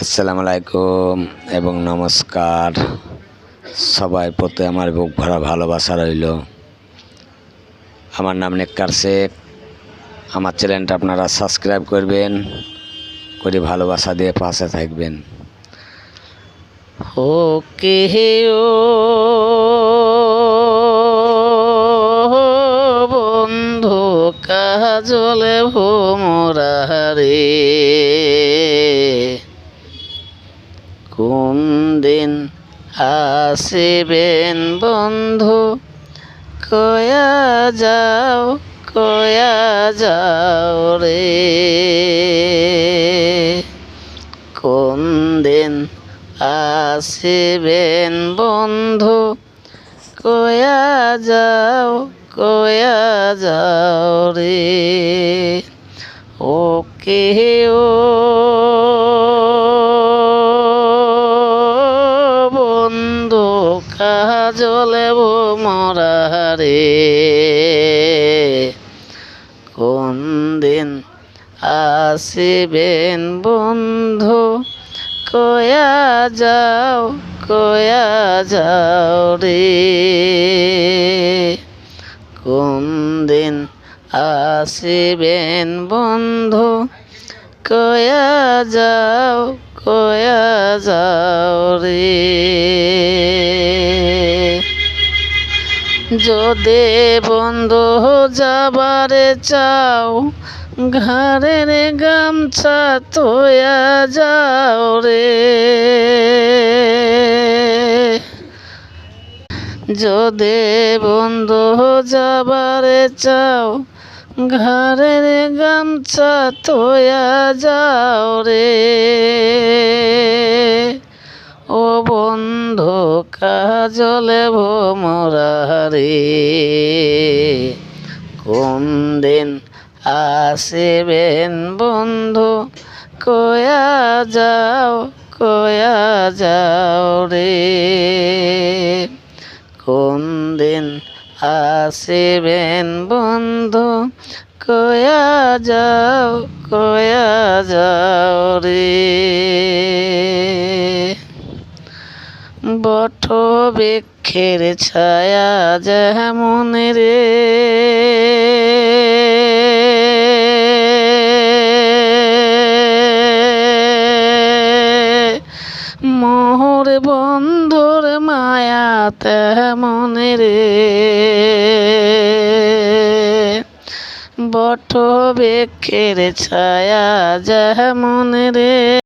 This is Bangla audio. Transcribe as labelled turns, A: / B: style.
A: আসসালামু আলাইকুম এবং নমস্কার। সবাই প্রতি আমার বুক ভরা ভালোবাসা রইল। আমার নাম নেককার শেখ। আমার চ্যানেলটা আপনারা সাবস্ক্রাইব করবেন, করে ভালোবাসা দিয়ে পাশে থাকবেন। ওকে ও বন্ধু কাজলে ভোমরা রে, কোন দিন আসিবেন বন্ধু, কয়া যাও রে। কোন দিন আসিবেন বন্ধু, কয়া যাও রে। ওকে ও বন্ধু কাজলে ভোমরা রে, কোন দিন আসিবেন বন্ধু, কয়া যাও রে। কোন দিন আসিবেন বন্ধু, কয়া যাও রে। যদি বন্ধু যাবারে চাও, ঘরের গামছা তোয়া যাও রে। যদি বন্ধু যাবারে চাও, ঘরের গামছা তোয়া যাও রে। ও বন্ধু কাজলে ভোমরা রে, কোন দিন আসিবেন বন্ধু, কয়া যাও রে। কোন দিন আসিবেন বন্ধু, কয়া যাও রে। বট বৃক্ষের ছায়া যেমন রে, মোর বন্ধুর মায়া তেমন রে। বট বৃক্ষের ছায়া যেমন রে।